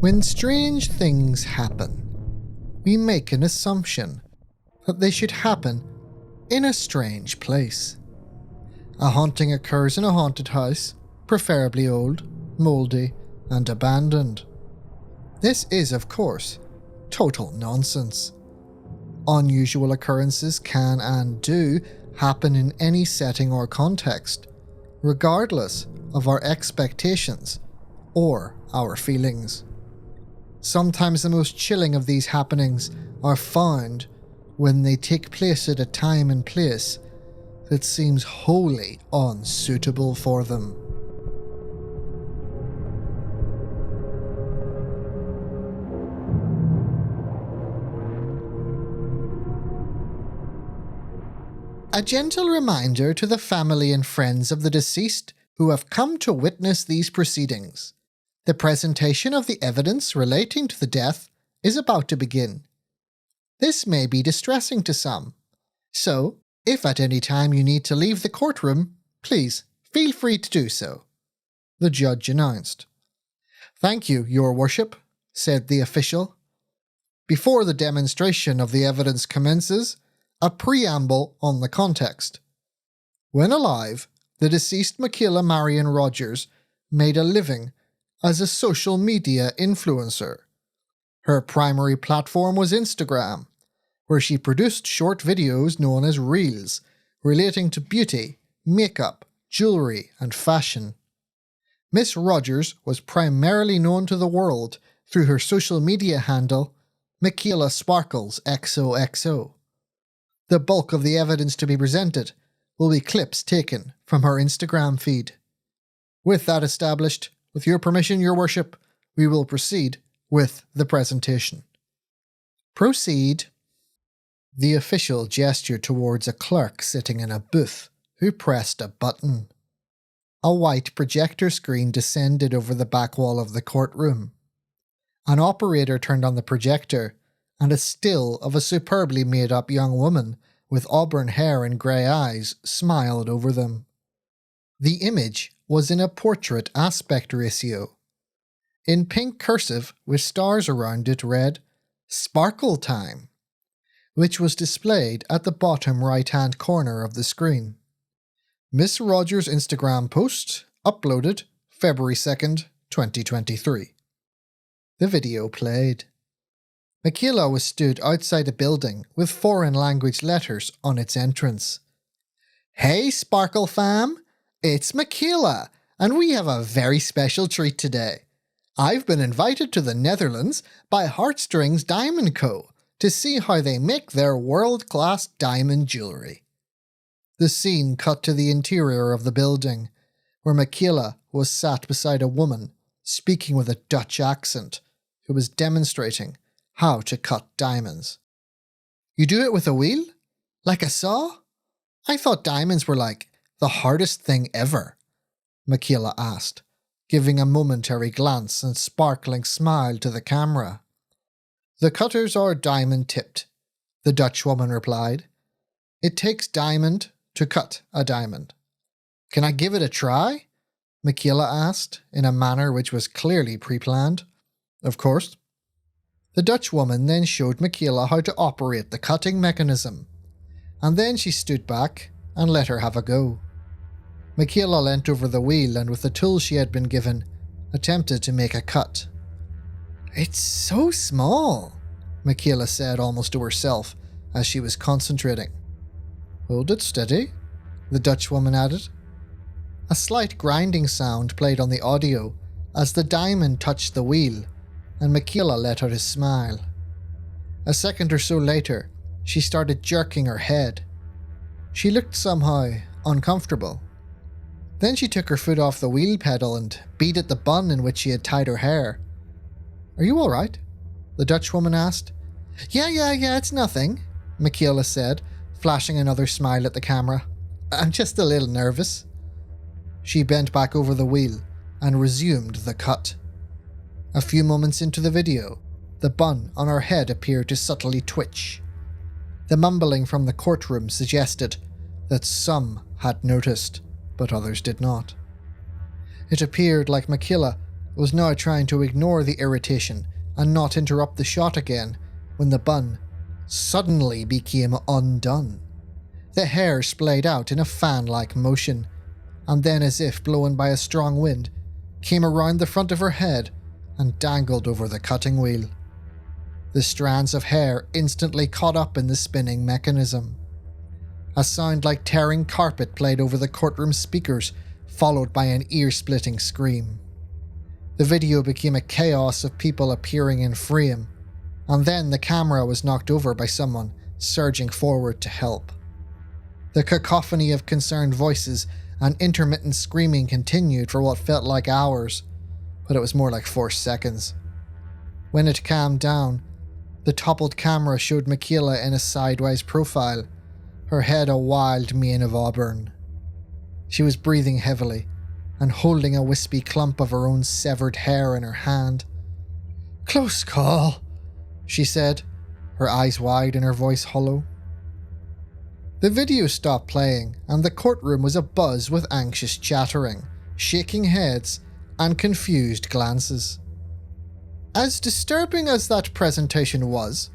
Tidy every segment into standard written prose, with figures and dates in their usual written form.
When strange things happen, we make an assumption that they should happen in a strange place. A haunting occurs in a haunted house, preferably old, mouldy, and abandoned. This is, of course, total nonsense. Unusual occurrences can and do happen in any setting or context, regardless of our expectations or our feelings. Sometimes the most chilling of these happenings are found when they take place at a time and place that seems wholly unsuitable for them. A gentle reminder to the family and friends of the deceased who have come to witness these proceedings. The presentation of the evidence relating to the death is about to begin. This may be distressing to some, so if at any time you need to leave the courtroom, please feel free to do so, the judge announced. "Thank you, Your Worship," said the official. "Before the demonstration of the evidence commences, a preamble on the context. When alive, the deceased Mikhaela Rodgers made a living as a social media influencer. Her primary platform was Instagram, where she produced short videos known as Reels, relating to beauty, makeup, jewellery, and fashion. Miss Rodgers was primarily known to the world through her social media handle, Mikhaela Sparkles XOXO. The bulk of the evidence to be presented will be clips taken from her Instagram feed. With that established, with your permission, Your Worship, we will proceed with the presentation." "Proceed." The official gestured towards a clerk sitting in a booth, who pressed a button. A white projector screen descended over the back wall of the courtroom. An operator turned on the projector, and a still of a superbly made-up young woman with auburn hair and grey eyes smiled over them. The image was in a portrait aspect ratio. In pink cursive with stars around it read, "Sparkle Time," which was displayed at the bottom right-hand corner of the screen. Miss Rodgers' Instagram post, uploaded February 2nd, 2023. The video played. Mikhaela was stood outside a building with foreign language letters on its entrance. "Hey Sparkle fam, it's Mikhaela, and we have a very special treat today. I've been invited to the Netherlands by Heartstrings Diamond Co. to see how they make their world-class diamond jewellery." The scene cut to the interior of the building, where Mikhaela was sat beside a woman speaking with a Dutch accent, who was demonstrating how to cut diamonds. "You do it with a wheel? Like a saw? I thought diamonds were like the hardest thing ever," Mikhaela asked, giving a momentary glance and sparkling smile to the camera. "The cutters are diamond-tipped," the Dutch woman replied. "It takes diamond to cut a diamond." "Can I give it a try?" Mikhaela asked, in a manner which was clearly pre-planned. "Of course." The Dutch woman then showed Mikhaela how to operate the cutting mechanism, and then she stood back and let her have a go. Mikhaela leant over the wheel and with the tool she had been given, attempted to make a cut. "It's so small," Mikhaela said almost to herself as she was concentrating. "Hold it steady," the Dutch woman added. A slight grinding sound played on the audio as the diamond touched the wheel, and Mikhaela let out a smile. A second or so later, she started jerking her head. She looked somehow uncomfortable. Then she took her foot off the wheel pedal and beat at the bun in which she had tied her hair. "Are you all right?" the Dutch woman asked. Yeah, it's nothing," Mikhaela said, flashing another smile at the camera. "I'm just a little nervous." She bent back over the wheel and resumed the cut. A few moments into the video, the bun on her head appeared to subtly twitch. The mumbling from the courtroom suggested that some had noticed, but others did not. It appeared like Mikhaela was now trying to ignore the irritation and not interrupt the shot again when the bun suddenly became undone. The hair splayed out in a fan-like motion, and then, as if blown by a strong wind, came around the front of her head and dangled over the cutting wheel. The strands of hair instantly caught up in the spinning mechanism. A sound like tearing carpet played over the courtroom speakers, followed by an ear-splitting scream. The video became a chaos of people appearing in frame, and then the camera was knocked over by someone surging forward to help. The cacophony of concerned voices and intermittent screaming continued for what felt like hours, but it was more like 4 seconds. When it calmed down, the toppled camera showed Mikhaela in a sideways profile, her head a wild mane of auburn. She was breathing heavily and holding a wispy clump of her own severed hair in her hand. "Close call," she said, her eyes wide and her voice hollow. The video stopped playing, and the courtroom was abuzz with anxious chattering, shaking heads, and confused glances. As disturbing as that presentation was,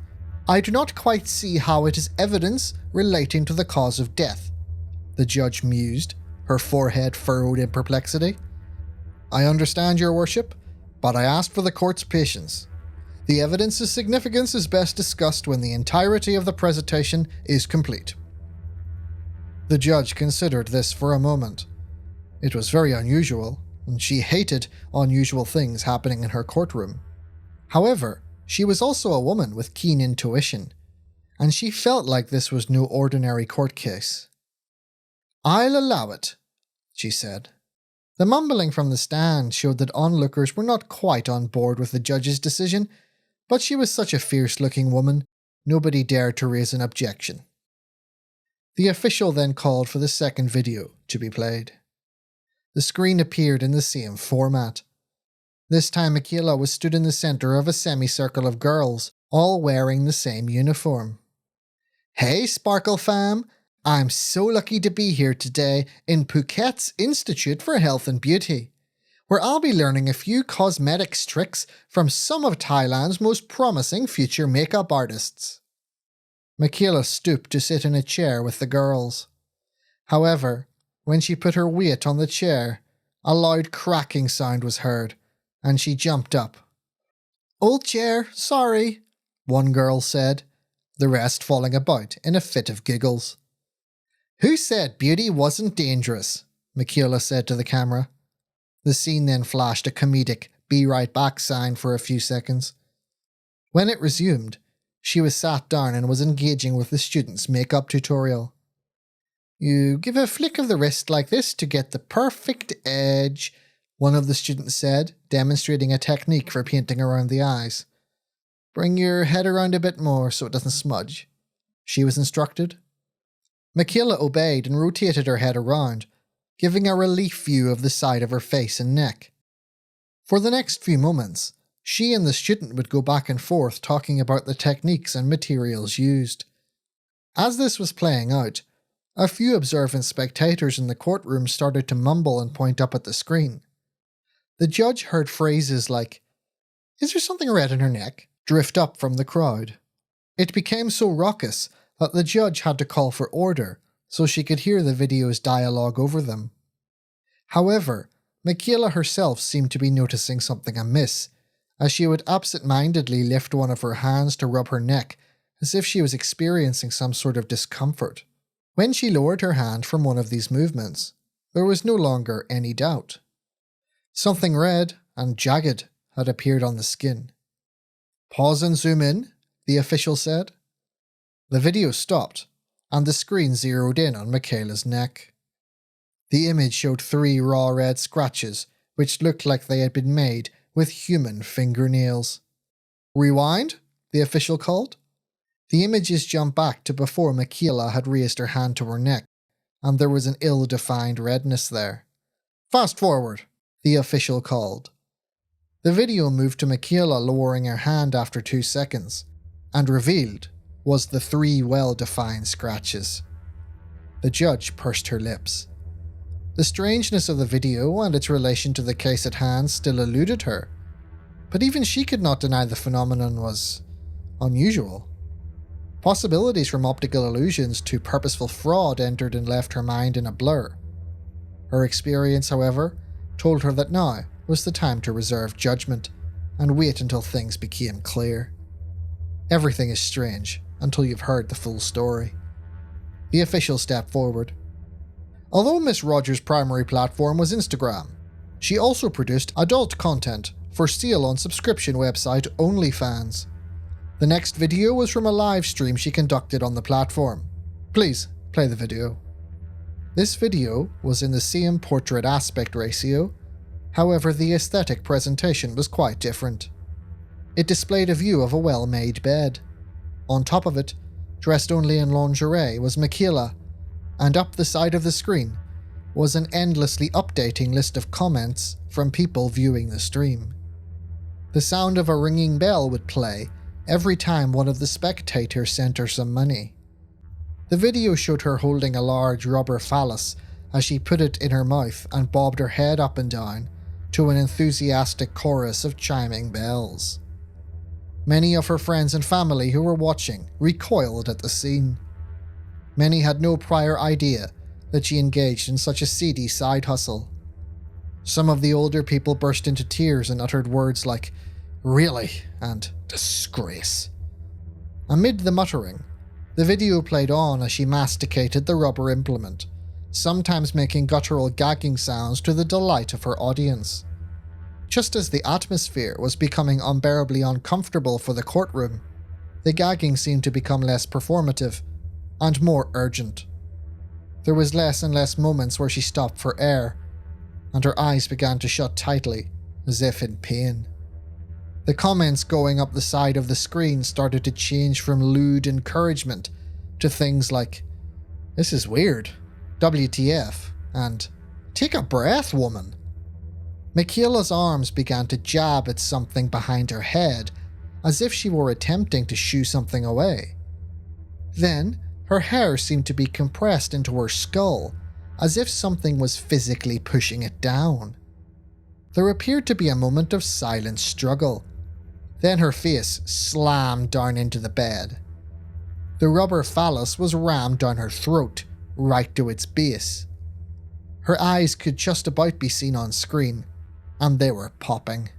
I do not quite see how it is evidence relating to the cause of death, the judge mused, her forehead furrowed in perplexity. "I understand, Your Worship, but I ask for the court's patience. The evidence's significance is best discussed when the entirety of the presentation is complete." The judge considered this for a moment. It was very unusual, and she hated unusual things happening in her courtroom. However, she was also a woman with keen intuition, and she felt like this was no ordinary court case. "I'll allow it," she said. The mumbling from the stand showed that onlookers were not quite on board with the judge's decision, but she was such a fierce-looking woman, nobody dared to raise an objection. The official then called for the second video to be played. The screen appeared in the same format. This time Mikhaela was stood in the center of a semicircle of girls, all wearing the same uniform. "Hey, Sparkle fam! I'm so lucky to be here today in Phuket's Institute for Health and Beauty, where I'll be learning a few cosmetics tricks from some of Thailand's most promising future makeup artists." Mikhaela stooped to sit in a chair with the girls. However, when she put her weight on the chair, a loud cracking sound was heard, and she jumped up. "Old chair, sorry," one girl said, the rest falling about in a fit of giggles. "Who said beauty wasn't dangerous?" Mikhaela said to the camera. The scene then flashed a comedic "be right back" sign for a few seconds. When it resumed, she was sat down and was engaging with the student's makeup tutorial. "You give a flick of the wrist like this to get the perfect edge," one of the students said, demonstrating a technique for painting around the eyes. "Bring your head around a bit more so it doesn't smudge," she was instructed. Mikhaela obeyed and rotated her head around, giving a relief view of the side of her face and neck. For the next few moments, she and the student would go back and forth talking about the techniques and materials used. As this was playing out, a few observant spectators in the courtroom started to mumble and point up at the screen. The judge heard phrases like, "Is there something red in her neck?" drift up from the crowd. It became so raucous that the judge had to call for order so she could hear the video's dialogue over them. However, Mikhaela herself seemed to be noticing something amiss, as she would absent-mindedly lift one of her hands to rub her neck as if she was experiencing some sort of discomfort. When she lowered her hand from one of these movements, there was no longer any doubt. Something red and jagged had appeared on the skin. "Pause and zoom in," the official said. The video stopped, and the screen zeroed in on Mikhaela's neck. The image showed 3 raw red scratches, which looked like they had been made with human fingernails. "Rewind," the official called. The images jumped back to before Mikhaela had raised her hand to her neck, and there was an ill-defined redness there. "Fast forward," the official called. The video moved to Mikhaela lowering her hand after 2 seconds, and revealed was the 3 well-defined scratches. The judge pursed her lips. The strangeness of the video and its relation to the case at hand still eluded her, but even she could not deny the phenomenon was unusual. Possibilities from optical illusions to purposeful fraud entered and left her mind in a blur. Her experience, however, told her that now was the time to reserve judgment and wait until things became clear. Everything is strange until you've heard the full story. The official stepped forward. Although Miss Rodgers' primary platform was Instagram, she also produced adult content for sale on subscription website OnlyFans. The next video was from a live stream she conducted on the platform. Please play the video. This video was in the same portrait aspect ratio, however the aesthetic presentation was quite different. It displayed a view of a well-made bed. On top of it, dressed only in lingerie, was Mikhaela, and up the side of the screen was an endlessly updating list of comments from people viewing the stream. The sound of a ringing bell would play every time one of the spectators sent her some money. The video showed her holding a large rubber phallus as she put it in her mouth and bobbed her head up and down to an enthusiastic chorus of chiming bells. Many of her friends and family who were watching recoiled at the scene. Many had no prior idea that she engaged in such a seedy side hustle. Some of the older people burst into tears and uttered words like "really" and "disgrace." Amid the muttering, the video played on as she masticated the rubber implement, sometimes making guttural gagging sounds to the delight of her audience. Just as the atmosphere was becoming unbearably uncomfortable for the courtroom, the gagging seemed to become less performative and more urgent. There was less and less moments where she stopped for air, and her eyes began to shut tightly, as if in pain. The comments going up the side of the screen started to change from lewd encouragement to things like, "This is weird," "WTF," and "Take a breath, woman." Mikhaela's arms began to jab at something behind her head, as if she were attempting to shoo something away. Then, her hair seemed to be compressed into her skull, as if something was physically pushing it down. There appeared to be a moment of silent struggle. Then her face slammed down into the bed. The rubber phallus was rammed down her throat, right to its base. Her eyes could just about be seen on screen, and they were popping.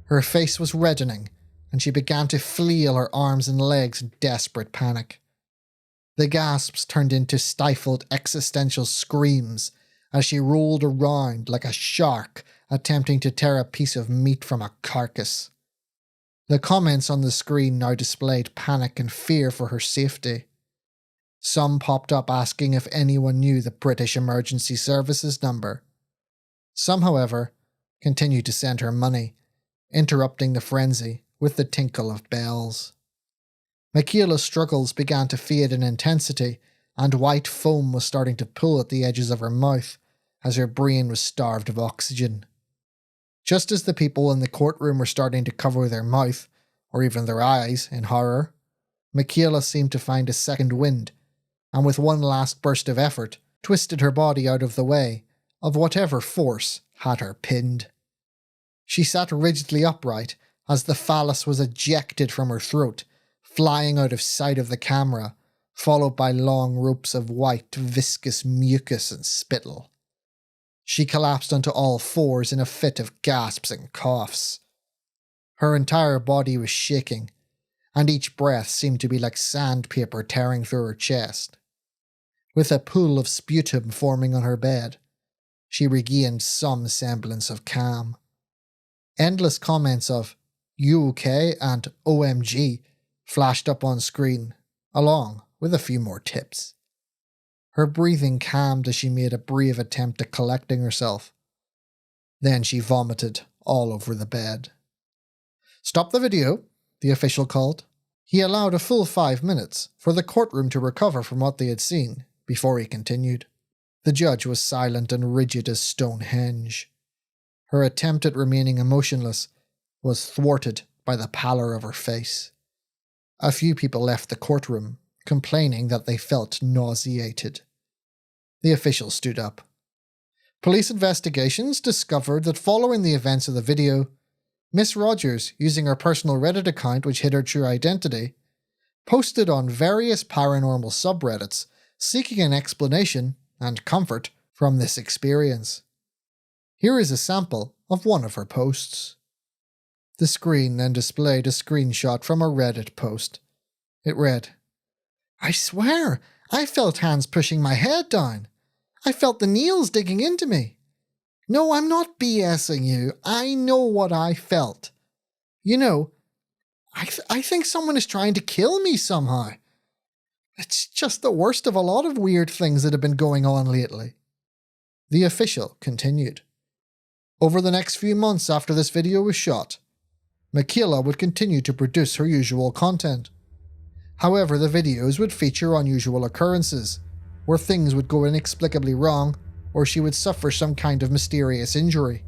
Her face was reddening, and she began to flail her arms and legs in desperate panic. The gasps turned into stifled existential screams as she rolled around like a shark attempting to tear a piece of meat from a carcass. The comments on the screen now displayed panic and fear for her safety. Some popped up asking if anyone knew the British Emergency Services number. Some, however, continued to send her money, interrupting the frenzy with the tinkle of bells. Mikhaela's struggles began to fade in intensity, and white foam was starting to pull at the edges of her mouth as her brain was starved of oxygen. Just as the people in the courtroom were starting to cover their mouth, or even their eyes, in horror, Mikhaela seemed to find a second wind, and with one last burst of effort, twisted her body out of the way of whatever force had her pinned. She sat rigidly upright as the phallus was ejected from her throat, flying out of sight of the camera, followed by long ropes of white, viscous mucus and spittle. She collapsed onto all fours in a fit of gasps and coughs. Her entire body was shaking, and each breath seemed to be like sandpaper tearing through her chest. With a pool of sputum forming on her bed, she regained some semblance of calm. Endless comments of "You okay?" and "OMG" flashed up on screen, along with a few more tips. Her breathing calmed as she made a brave attempt at collecting herself. Then she vomited all over the bed. "Stop the video," the official called. He allowed a full 5 minutes for the courtroom to recover from what they had seen before he continued. The judge was silent and rigid as Stonehenge. Her attempt at remaining emotionless was thwarted by the pallor of her face. A few people left the courtroom, complaining that they felt nauseated. The official stood up. Police investigations discovered that following the events of the video, Miss Rodgers, using her personal Reddit account which hid her true identity, posted on various paranormal subreddits seeking an explanation and comfort from this experience. Here is a sample of one of her posts. The screen then displayed a screenshot from a Reddit post. It read, "I swear, I felt hands pushing my head down. I felt the nails digging into me. No, I'm not BSing you. I know what I felt. You know, I think someone is trying to kill me somehow. It's just the worst of a lot of weird things that have been going on lately." The official continued. Over the next few months after this video was shot, Mikhaela would continue to produce her usual content. However, the videos would feature unusual occurrences, where things would go inexplicably wrong, or she would suffer some kind of mysterious injury.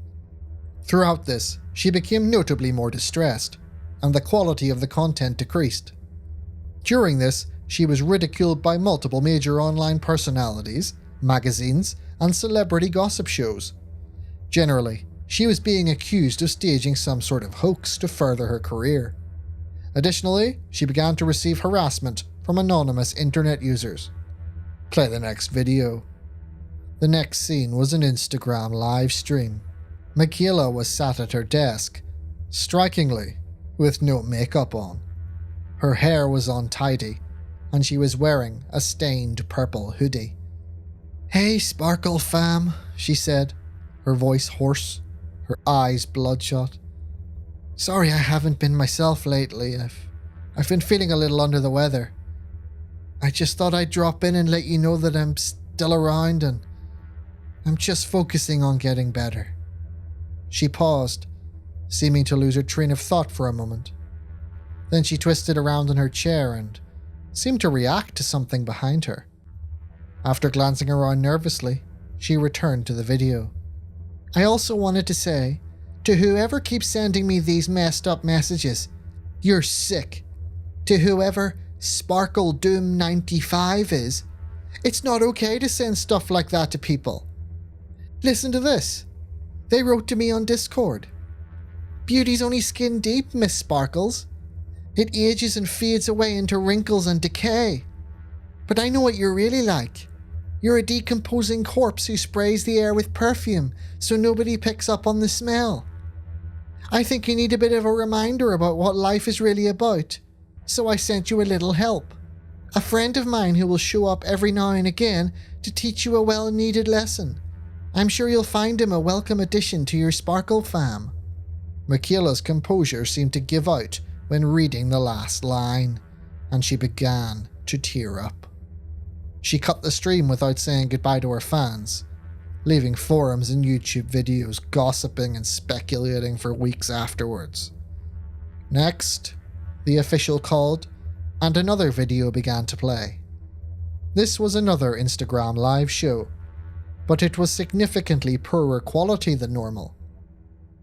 Throughout this, she became notably more distressed, and the quality of the content decreased. During this, she was ridiculed by multiple major online personalities, magazines, and celebrity gossip shows. Generally, she was being accused of staging some sort of hoax to further her career. Additionally, she began to receive harassment from anonymous internet users. Play the next video. The next scene was an Instagram live stream. Mikhaela was sat at her desk, strikingly, with no makeup on. Her hair was untidy, and she was wearing a stained purple hoodie. "Hey, Sparkle fam," she said, her voice hoarse, her eyes bloodshot. "Sorry I haven't been myself lately. I've been feeling a little under the weather. I just thought I'd drop in and let you know that I'm still around and I'm just focusing on getting better." She paused, seeming to lose her train of thought for a moment. Then she twisted around in her chair and seemed to react to something behind her. After glancing around nervously, she returned to the video. "I also wanted to say, to whoever keeps sending me these messed up messages, you're sick. To whoever Sparkle Doom 95 is, it's not okay to send stuff like that to people. Listen to this. They wrote to me on Discord. Beauty's only skin deep, Miss Sparkles. It ages and fades away into wrinkles and decay. But I know what you're really like. You're a decomposing corpse who sprays the air with perfume so nobody picks up on the smell. I think you need a bit of a reminder about what life is really about, so I sent you a little help. A friend of mine who will show up every now and again to teach you a well-needed lesson. I'm sure you'll find him a welcome addition to your Sparkle fam." Mikhaela's composure seemed to give out when reading the last line, and she began to tear up. She cut the stream without saying goodbye to her fans, leaving forums and YouTube videos gossiping and speculating for weeks afterwards. Next, the official called, and another video began to play. This was another Instagram live show, but it was significantly poorer quality than normal.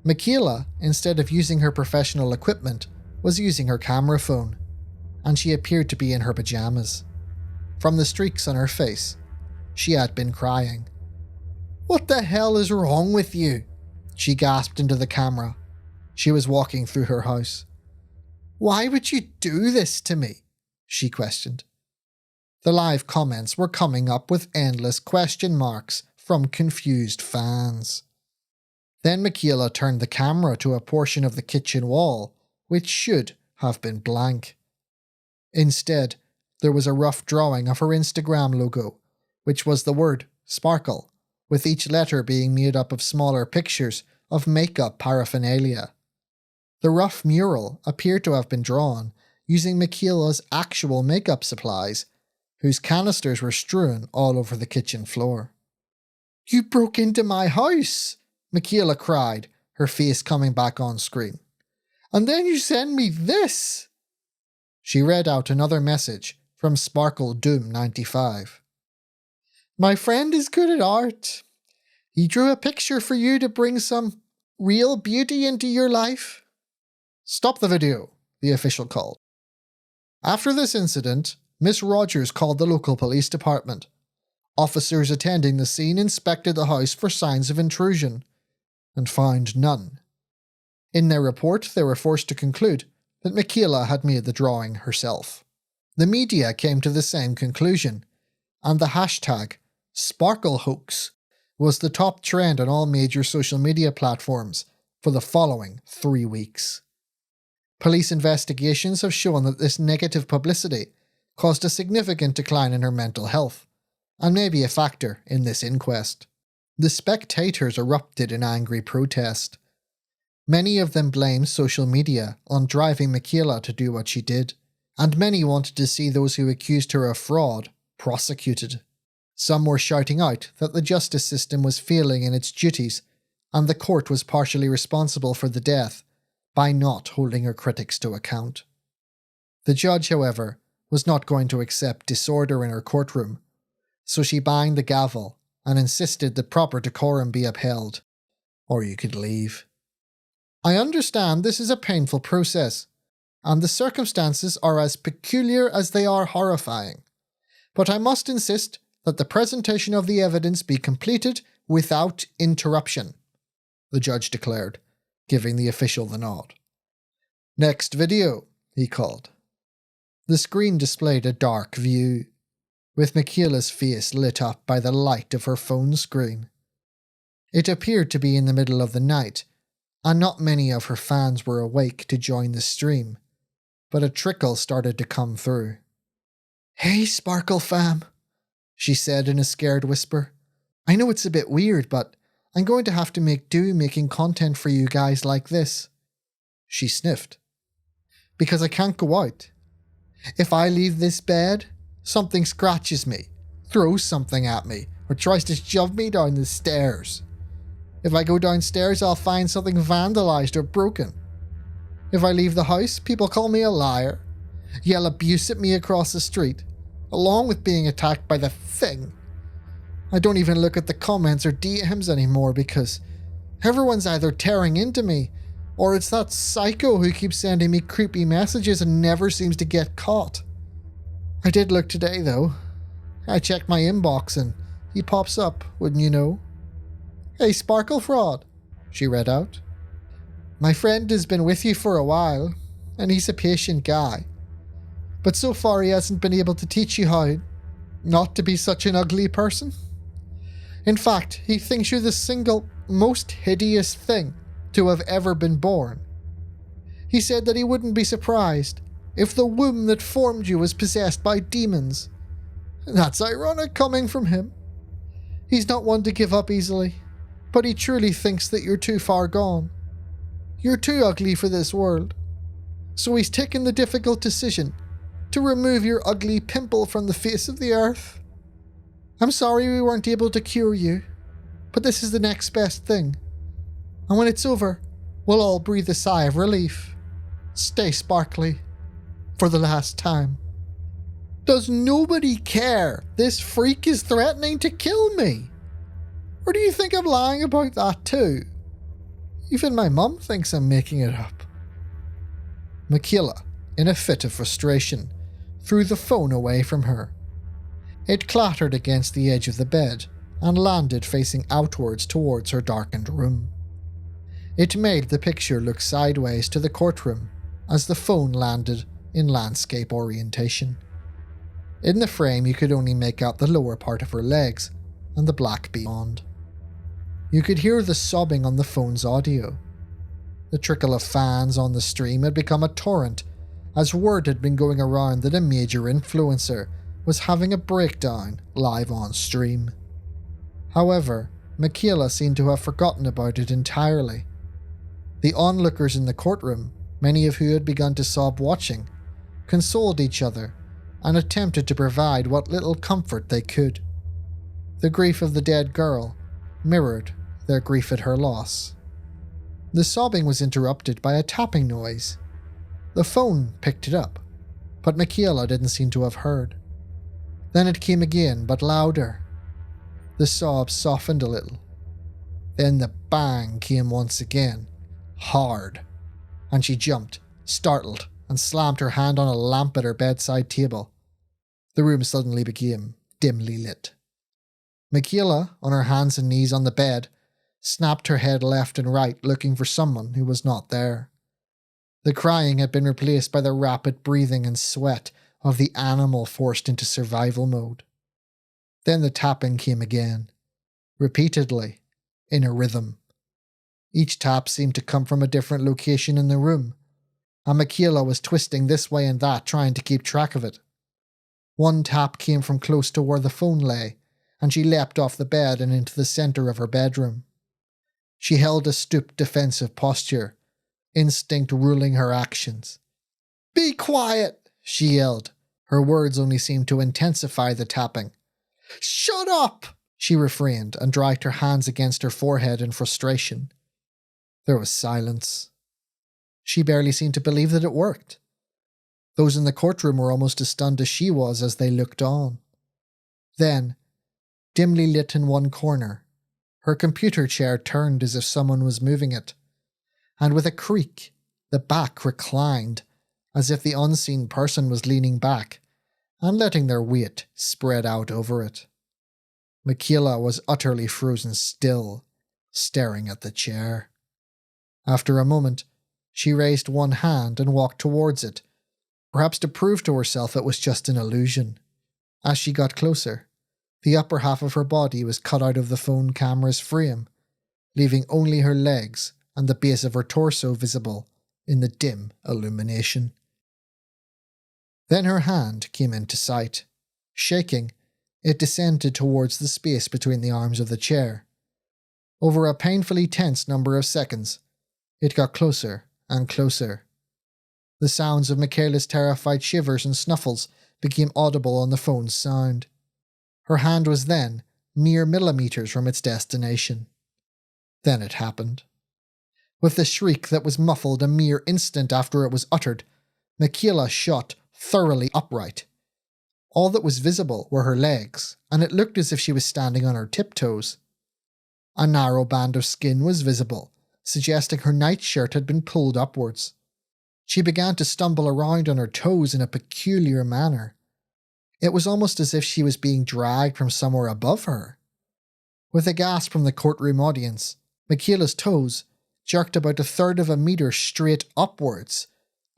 Mikhaela, instead of using her professional equipment, was using her camera phone, and she appeared to be in her pajamas. From the streaks on her face, she had been crying. "What the hell is wrong with you?" she gasped into the camera. She was walking through her house. "Why would you do this to me?" she questioned. The live comments were coming up with endless question marks from confused fans. Then Mikhaela turned the camera to a portion of the kitchen wall, which should have been blank. Instead, there was a rough drawing of her Instagram logo, which was the word Sparkle, with each letter being made up of smaller pictures of makeup paraphernalia. The rough mural appeared to have been drawn using Mikhaela's actual makeup supplies, whose canisters were strewn all over the kitchen floor. "You broke into my house!" Mikhaela cried, her face coming back on screen. "And then you send me this!" She read out another message from Sparkle Doom 95. "My friend is good at art. He drew a picture for you to bring some real beauty into your life." "Stop the video," the official called. After this incident, Miss Rodgers called the local police department. Officers attending the scene inspected the house for signs of intrusion and found none. In their report, they were forced to conclude that Mikhaela had made the drawing herself. The media came to the same conclusion, and the hashtag #SparkleHoax was the top trend on all major social media platforms for the following 3 weeks. Police investigations have shown that this negative publicity caused a significant decline in her mental health, and may be a factor in this inquest. The spectators erupted in angry protest. Many of them blamed social media on driving Mikhaela to do what she did, and many wanted to see those who accused her of fraud prosecuted. Some were shouting out that the justice system was failing in its duties, and the court was partially responsible for the death by not holding her critics to account. The judge, however, was not going to accept disorder in her courtroom, so she banged the gavel and insisted that proper decorum be upheld, or you could leave. I understand this is a painful process, and the circumstances are as peculiar as they are horrifying, but I must insist that the presentation of the evidence be completed without interruption, the judge declared, giving the official the nod. Next video, he called. The screen displayed a dark view, with Mikhaela's face lit up by the light of her phone screen. It appeared to be in the middle of the night, and not many of her fans were awake to join the stream, but a trickle started to come through. "Hey, Sparkle fam," she said in a scared whisper. "I know it's a bit weird, but I'm going to have to make do making content for you guys like this." She sniffed. "Because I can't go out. If I leave this bed, something scratches me, throws something at me, or tries to shove me down the stairs. If I go downstairs, I'll find something vandalized or broken. If I leave the house, people call me a liar, yell abuse at me across the street, along with being attacked by the thing. I don't even look at the comments or DMs anymore because everyone's either tearing into me, or it's that psycho who keeps sending me creepy messages and never seems to get caught. I did look today, though. I checked my inbox and he pops up, wouldn't you know? 'Hey, Sparkle Fraud,' she read out. 'My friend has been with you for a while, and he's a patient guy. But so far he hasn't been able to teach you how not to be such an ugly person. In fact, he thinks you're the single most hideous thing to have ever been born. He said that he wouldn't be surprised if the womb that formed you was possessed by demons. That's ironic coming from him. He's not one to give up easily, but he truly thinks that you're too far gone. You're too ugly for this world. So he's taken the difficult decision to remove your ugly pimple from the face of the earth. I'm sorry we weren't able to cure you, but this is the next best thing. And when it's over, we'll all breathe a sigh of relief. Stay sparkly. For the last time. Does nobody care this freak is threatening to kill me? Or do you think I'm lying about that too? Even my mum thinks I'm making it up." Mikhaela, in a fit of frustration, threw the phone away from her. It clattered against the edge of the bed and landed facing outwards towards her darkened room. It made the picture look sideways to the courtroom as the phone landed in landscape orientation. In the frame you could only make out the lower part of her legs and the black beyond. You could hear the sobbing on the phone's audio. The trickle of fans on the stream had become a torrent, as word had been going around that a major influencer was having a breakdown live on stream. However, Mikhaela seemed to have forgotten about it entirely. The onlookers in the courtroom, many of who had begun to sob watching, consoled each other and attempted to provide what little comfort they could. The grief of the dead girl mirrored their grief at her loss. The sobbing was interrupted by a tapping noise. The phone picked it up, but Mikhaela didn't seem to have heard. Then it came again, but louder. The sobs softened a little. Then the bang came once again, hard, and she jumped, startled, and slammed her hand on a lamp at her bedside table. The room suddenly became dimly lit. Mikhaela, on her hands and knees on the bed, snapped her head left and right looking for someone who was not there. The crying had been replaced by the rapid breathing and sweat of the animal forced into survival mode. Then the tapping came again, repeatedly, in a rhythm. Each tap seemed to come from a different location in the room, and Mikhaela was twisting this way and that trying to keep track of it. One tap came from close to where the phone lay, and she leapt off the bed and into the centre of her bedroom. She held a stooped defensive posture, instinct ruling her actions. "Be quiet!" she yelled. Her words only seemed to intensify the tapping. "Shut up!" She refrained and dragged her hands against her forehead in frustration. There was silence. She barely seemed to believe that it worked. Those in the courtroom were almost as stunned as she was as they looked on. Then, dimly lit in one corner, her computer chair turned as if someone was moving it, and with a creak, the back reclined, as if the unseen person was leaning back and letting their weight spread out over it. Mikhaela was utterly frozen still, staring at the chair. After a moment, she raised one hand and walked towards it, perhaps to prove to herself it was just an illusion. As she got closer, the upper half of her body was cut out of the phone camera's frame, leaving only her legs and the base of her torso visible in the dim illumination. Then her hand came into sight. Shaking, it descended towards the space between the arms of the chair. Over a painfully tense number of seconds, it got closer and closer. The sounds of Mikhaela's terrified shivers and snuffles became audible on the phone's sound. Her hand was then mere millimeters from its destination. Then it happened. With the shriek that was muffled a mere instant after it was uttered, Mikhaela shot thoroughly upright. All that was visible were her legs, and it looked as if she was standing on her tiptoes. A narrow band of skin was visible, suggesting her nightshirt had been pulled upwards. She began to stumble around on her toes in a peculiar manner. It was almost as if she was being dragged from somewhere above her. With a gasp from the courtroom audience, Mikhaela's toes jerked about 1/3 of a metre straight upwards,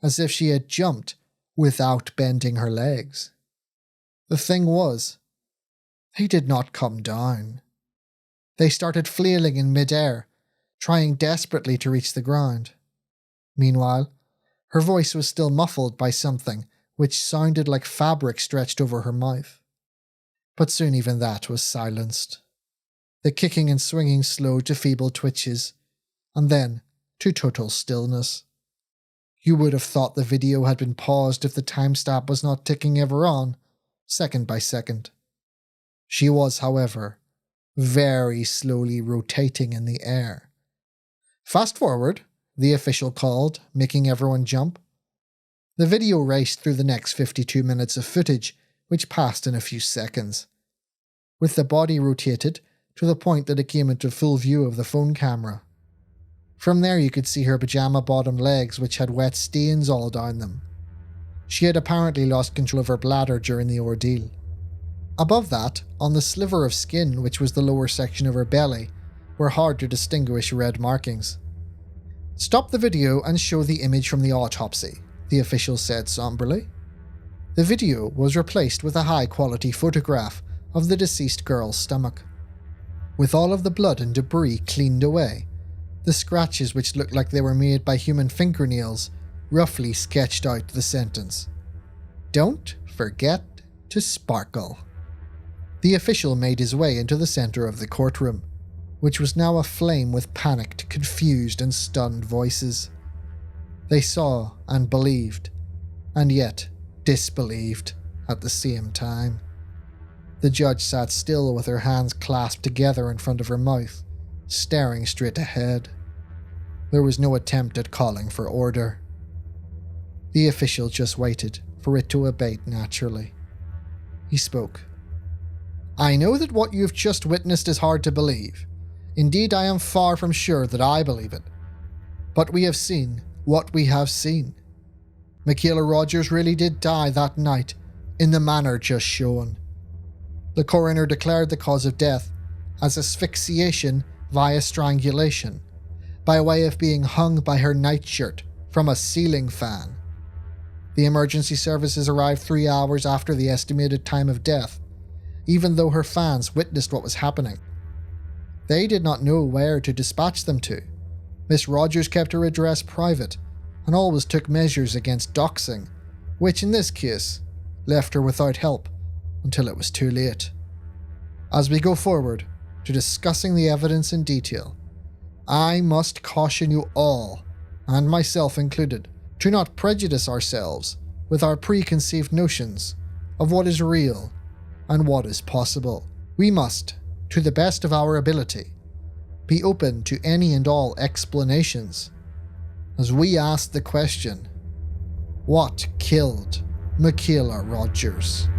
as if she had jumped without bending her legs. The thing was, they did not come down. They started flailing in mid-air, trying desperately to reach the ground. Meanwhile, her voice was still muffled by something which sounded like fabric stretched over her mouth. But soon even that was silenced. The kicking and swinging slowed to feeble twitches, and then to total stillness. You would have thought the video had been paused if the timestamp was not ticking ever on, second by second. She was, however, very slowly rotating in the air. "Fast forward," the official called, making everyone jump. The video raced through the next 52 minutes of footage, which passed in a few seconds, with the body rotated to the point that it came into full view of the phone camera. From there you could see her pyjama-bottom legs, which had wet stains all down them. She had apparently lost control of her bladder during the ordeal. Above that, on the sliver of skin which was the lower section of her belly, were hard to distinguish red markings. "Stop the video and show the image from the autopsy," the official said somberly. The video was replaced with a high-quality photograph of the deceased girl's stomach. With all of the blood and debris cleaned away, the scratches which looked like they were made by human fingernails roughly sketched out the sentence, "Don't forget to sparkle." The official made his way into the centre of the courtroom, which was now aflame with panicked, confused and stunned voices. They saw and believed, and yet disbelieved at the same time. The judge sat still with her hands clasped together in front of her mouth, staring straight ahead. There was no attempt at calling for order. The official just waited for it to abate naturally. He spoke. "I know that what you've just witnessed is hard to believe. Indeed, I am far from sure that I believe it. But we have seen what we have seen. Mikhaela Rodgers really did die that night in the manner just shown. The coroner declared the cause of death as asphyxiation via strangulation, by way of being hung by her nightshirt from a ceiling fan. The emergency services arrived 3 hours after the estimated time of death, even though her fans witnessed what was happening. They did not know where to dispatch them to. Miss Rodgers kept her address private and always took measures against doxing, which in this case left her without help until it was too late. As we go forward to discussing the evidence in detail, I must caution you all, and myself included, to not prejudice ourselves with our preconceived notions of what is real and what is possible. We must, to the best of our ability, be open to any and all explanations as we ask the question, what killed Mikhaela Rodgers?